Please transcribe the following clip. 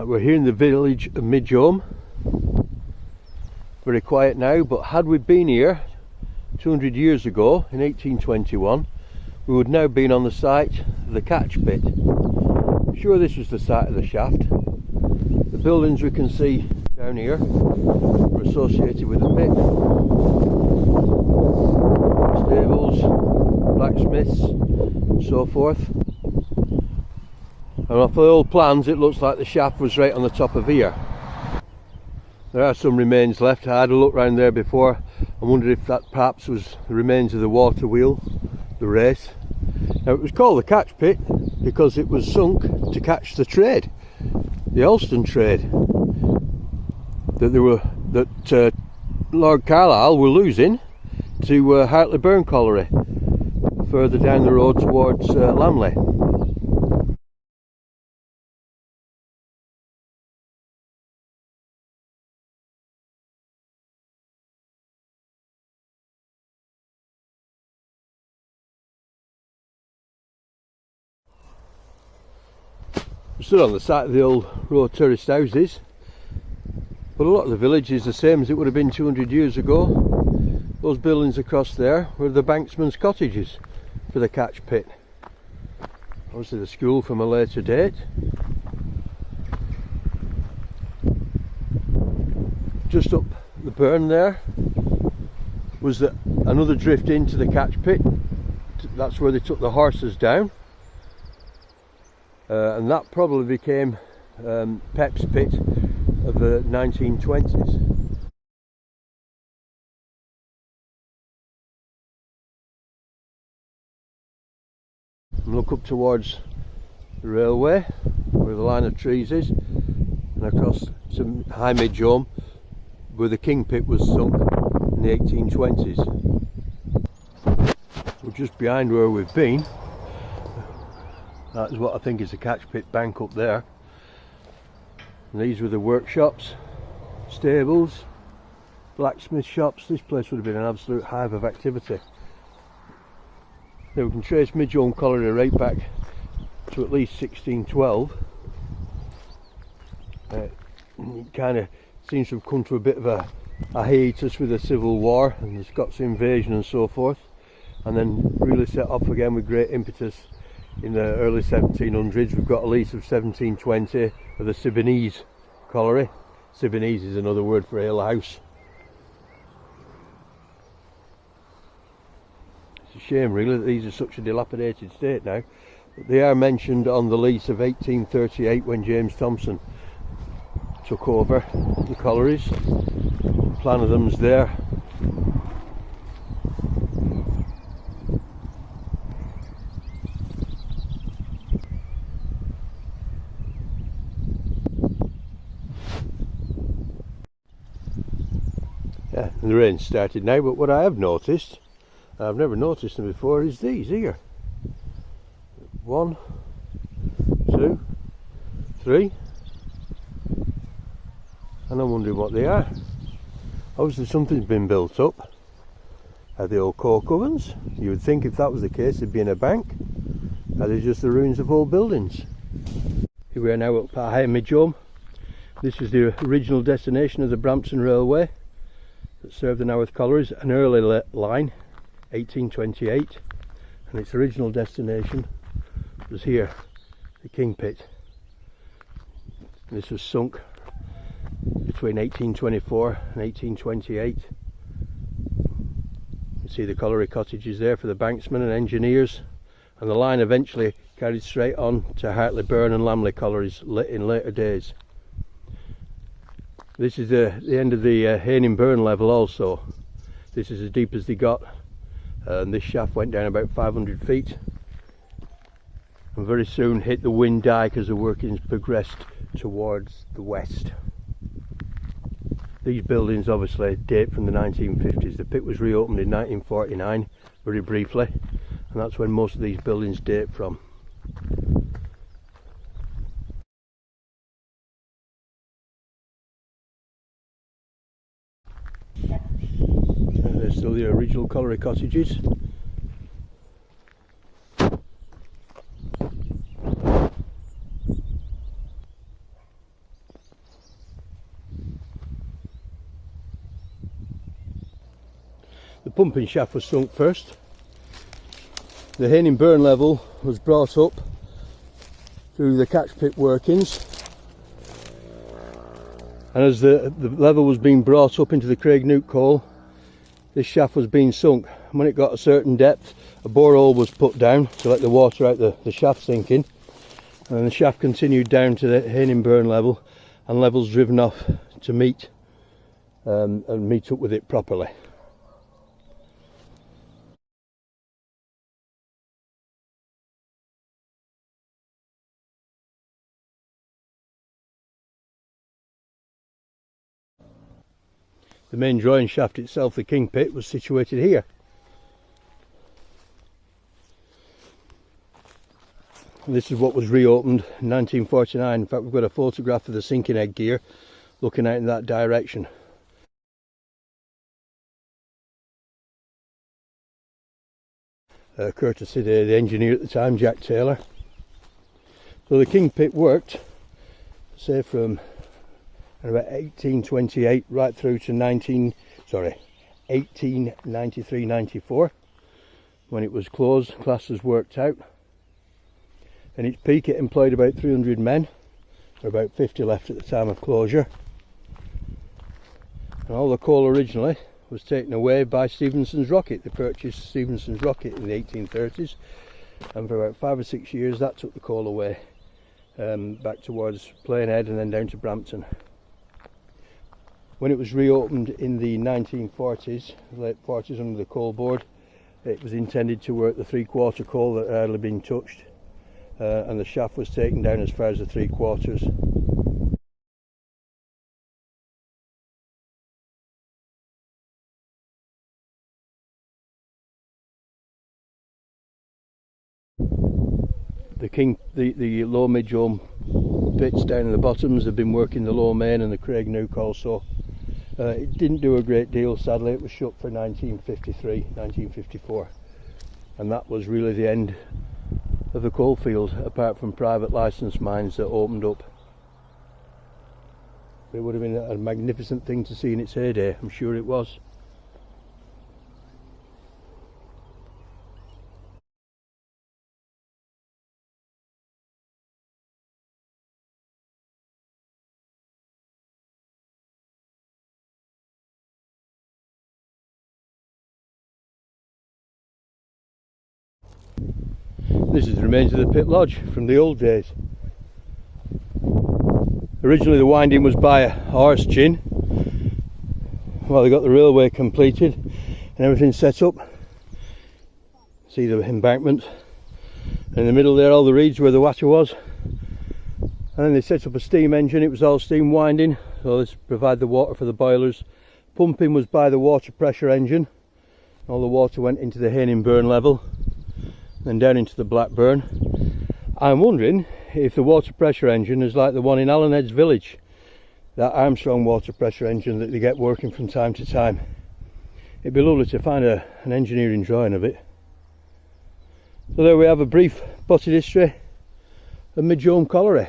We're here in the village of Midgeholme. Very quiet now, but had we been here 200 years ago in 1821, we would now have been on the site of the catch pit. I'm sure this was the site of the shaft. The buildings we can see down here are associated with the pit. Stables, blacksmiths, and so forth. And off the old plans it looks like the shaft was right on the top of here. There are some remains left. I had a look round there before and wondered if that perhaps was the remains of the water wheel, the race. Now it was called the catch pit because it was sunk to catch the trade, the Ulster trade, that Lord Carlisle were losing to Hartleyburn Colliery, further down the road towards Lamley. We stood on the site of the old row of terraced houses, but a lot of the village is the same as it would have been 200 years ago. Those buildings across there were the banksmen's cottages for the catch pit. Obviously the school from a later date. Just up the burn there was another drift into the catch pit. That's where they took the horses down. And that probably became Peps Pit of the 1920s. And look up towards the railway where the line of trees is, and across some high Midgeholme where the King Pit was sunk in the 1820s. We're just behind where we've been. That is what I think is the catch pit bank up there. And these were the workshops, stables, blacksmith shops. This place would have been an absolute hive of activity. Now we can trace Midgeholme Colliery right back to at least 1612. It kind of seems to have come to a bit of a hiatus with the Civil War and the Scots invasion and so forth, and then really set off again with great impetus in the early 1700s. We've got a lease of 1720 of the Siboney's Colliery. Siboney's is another word for ale house. It's a shame really that these are such a dilapidated state now, but they are mentioned on the lease of 1838 when James Thompson took over the collieries. The plan of them's there. Yeah, and the rain started now, but what I have noticed, I've never noticed them before, is these here. 1, 2, 3, and I'm wondering what they are. Obviously something's been built up. Are they old coke ovens? You would think if that was the case they'd be in a bank. Are they just the ruins of old buildings? Here we are now up at High Midgeholme. This is the original destination of the Brampton Railway that served the Naworth Collieries, an early line, 1828, and its original destination was here, the King Pit. This was sunk between 1824 and 1828. You see the colliery cottages there for the banksmen and engineers, and the line eventually carried straight on to Hartleyburn and Lamley collieries in later days. This is the end of the Haining Burn level also. This is as deep as they got, and this shaft went down about 500 feet and very soon hit the Wind Dyke as the workings progressed towards the west. These buildings obviously date from the 1950s. The pit was reopened in 1949 very briefly, and that's when most of these buildings date from. There's still the original colliery cottages. pumping shaft was sunk first. The Haining Burn level was brought up through the catch pit workings, and as the level was being brought up into the Craig Nook coal, this shaft was being sunk. And when it got a certain depth, a borehole was put down to let the water out the shaft sinking, and then the shaft continued down to the Haining Burn level, and levels driven off to meet and meet up with it properly. The main drawing shaft itself, the King Pit, was situated here. And this is what was reopened in 1949. In fact, we've got a photograph of the sinking egg gear looking out in that direction. Courtesy of the engineer at the time, Jack Taylor. So the King Pit worked, say, from about 1828 right through to 1893-94, when it was closed, classes worked out. In its peak it employed about 300 men, or about 50 left at the time of closure. And all the coal originally was taken away by Stephenson's Rocket. They purchased Stephenson's Rocket in the 1830s, and for about 5 or 6 years that took the coal away, back towards Plainhead and then down to Brampton. When it was reopened in the 1940s, late 40s, under the coal board, it was intended to work the 3/4 coal that had hardly been touched, and the shaft was taken down as far as the 3/4. The low Midgeholme pits down in the bottoms have been working the low main and the Craig Nook also. It didn't do a great deal, sadly. It was shut for 1953, 1954, and that was really the end of the coalfield, apart from private licence mines that opened up. It would have been a magnificent thing to see in its heyday, I'm sure it was. This is the remains of the pit lodge from the old days. Originally the winding was by a horse chin. Well, they got the railway completed and everything set up. See the embankment, and in the middle there all the reeds where the water was, and then they set up a steam engine. It was all steam winding, so this provided the water for the boilers. Pumping was by the water pressure engine. All the water went into the Haining Burn level, then down into the Blackburn. I'm wondering if the water pressure engine is like the one in Allenheads Village, that Armstrong water pressure engine that they get working from time to time. It'd be lovely to find an engineering drawing of it. So there we have a brief potted history of Midgeholme Colliery.